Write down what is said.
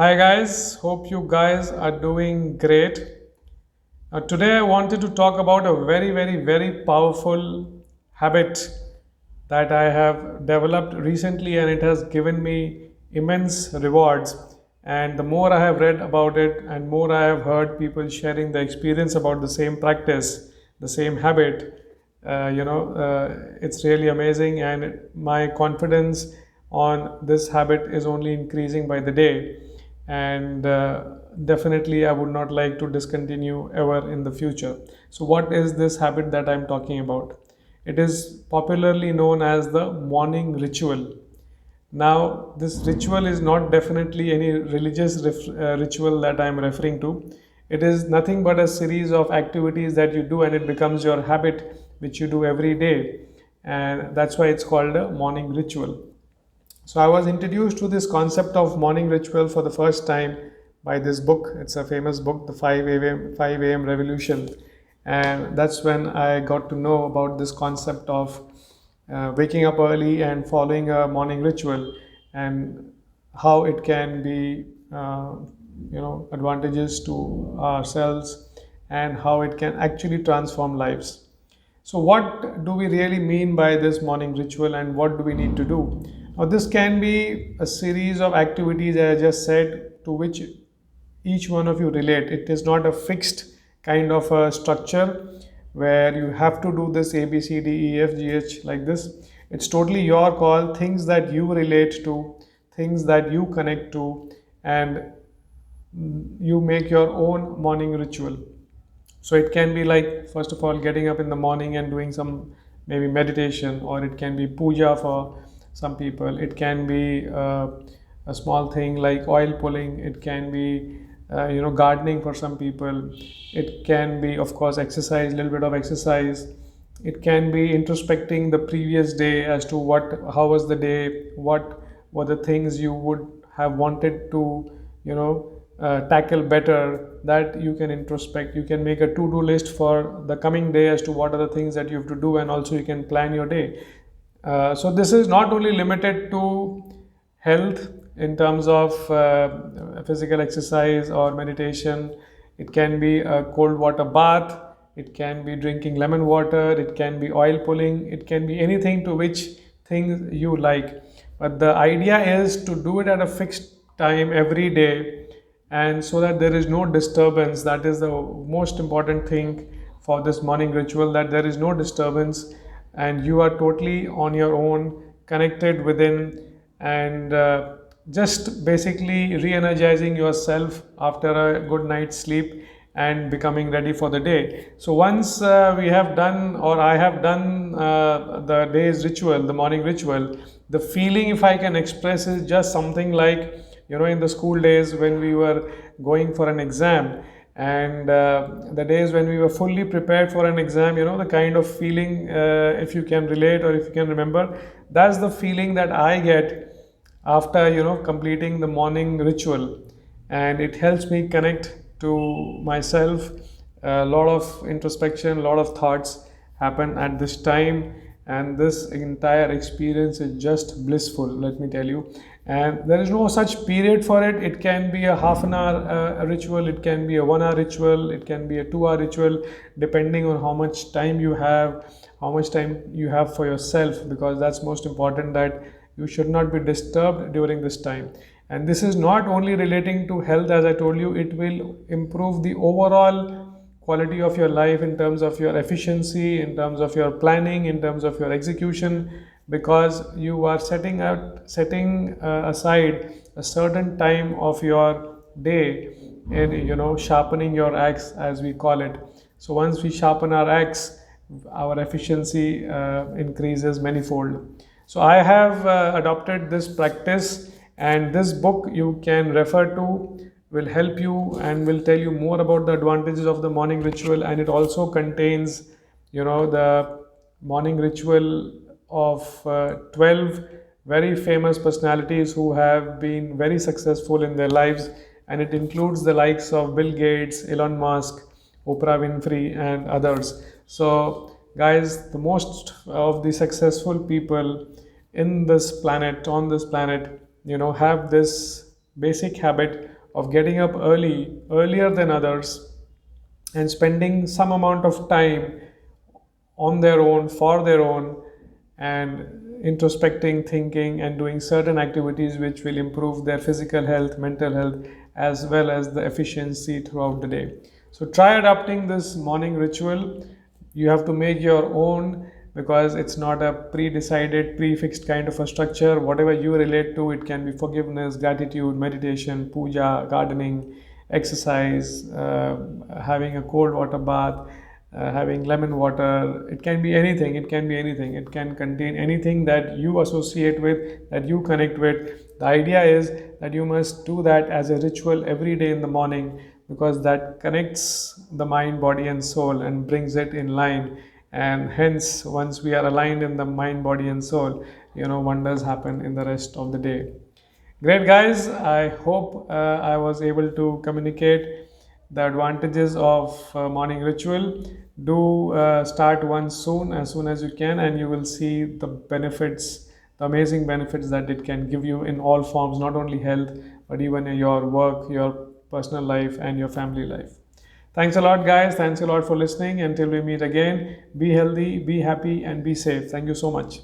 Hi guys, hope you guys are doing great. Today I wanted to talk about a very powerful habit that I have developed recently and it has given me immense rewards. And the more I have read about it and more I have heard people sharing the experience about the same practice, the same habit, it's really amazing and my confidence on this habit is only increasing by the day and definitely I would not like to discontinue ever in the future. So what is this habit that I'm talking about? It is popularly known as the morning ritual. Now, this ritual is not definitely any religious ritual that I am referring to. It is nothing but a series of activities that you do and it becomes your habit which you do every day. And that's why it's called a morning ritual. So I was introduced to this concept of morning ritual for the first time by this book. It's a famous book, The 5 a.m. Revolution. And that's when I got to know about this concept of waking up early and following a morning ritual and how it can be, advantages to ourselves and how it can actually transform lives. So, what do we really mean by this morning ritual and what do we need to do? Now, this can be a series of activities, as I just said, to which each one of you relate. It is not a fixed kind of a structure where you have to do this A, B, C, D, E, F, G, H like this. It's totally your call, things that you relate to, things that you connect to, and you make your own morning ritual. So it can be like, first of all, getting up in the morning and doing some maybe meditation, or it can be puja for some people. It can be a small thing like oil pulling. It can be, gardening for some people. It can be, of course, exercise, little bit of exercise. It can be introspecting the previous day as to how was the day, what were the things you would have wanted to, tackle better. That you can introspect. You can make a to-do list for the coming day as to what are the things that you have to do, and also you can plan your day. So this is not only limited to health in terms of physical exercise or meditation. It can be a cold water bath, it can be drinking lemon water, it can be oil pulling, it can be anything to which things you like. But the idea is to do it at a fixed time every day, and so that there is no disturbance. That is the most important thing for this morning ritual, that there is no disturbance and you are totally on your own, connected within, and just basically re-energizing yourself after a good night's sleep and becoming ready for the day. So once we have done, or I have done the day's ritual, the morning ritual, the feeling, if I can express, is just something like, in the school days when we were going for an exam, and the days when we were fully prepared for an exam, the kind of feeling, if you can relate or if you can remember, that's the feeling that I get after completing the morning ritual. And it helps me connect to myself. A lot of introspection, a lot of thoughts happen at this time, and this entire experience is just blissful, let me tell you. And there is no such period for it. It can be a half an hour ritual, it can be a 1 hour ritual, it can be a 2 hour ritual, depending on how much time you have, how much time you have for yourself, because that's most important, that you should not be disturbed during this time. And this is not only relating to health, as I told you, it will improve the overall quality of your life in terms of your efficiency, in terms of your planning, in terms of your execution, because you are setting aside a certain time of your day in sharpening your axe, as we call it. So once we sharpen our axe, our efficiency increases manifold. So I have adopted this practice, and this book you can refer to will help you and will tell you more about the advantages of the morning ritual. And it also contains, the morning ritual of 12 very famous personalities who have been very successful in their lives, and it includes the likes of Bill Gates, Elon Musk, Oprah Winfrey, and others. So, guys, the most of the successful people in this planet, on this planet, have this basic habit of getting up early, earlier than others, and spending some amount of time on their own, for their own, and introspecting, thinking, and doing certain activities which will improve their physical health, mental health, as well as the efficiency throughout the day. So, try adopting this morning ritual. You have to make your own because it's not a pre-decided, pre-fixed kind of a structure. Whatever you relate to, it can be forgiveness, gratitude, meditation, puja, gardening, exercise, having a cold water bath, having lemon water. It can be anything. It can be anything. It can contain anything that you associate with, that you connect with. The idea is that you must do that as a ritual every day in the morning, because that connects the mind, body, and soul and brings it in line. And hence, once we are aligned in the mind, body, and soul, wonders happen in the rest of the day. Great, guys. I hope I was able to communicate the advantages of morning ritual. Do start one soon, as soon as you can, and you will see the benefits, the amazing benefits that it can give you in all forms, not only health, but even in your work, your personal life, and your family life. Thanks a lot, guys. Thanks a lot for listening. Until we meet again, be healthy, be happy, and be safe. Thank you so much.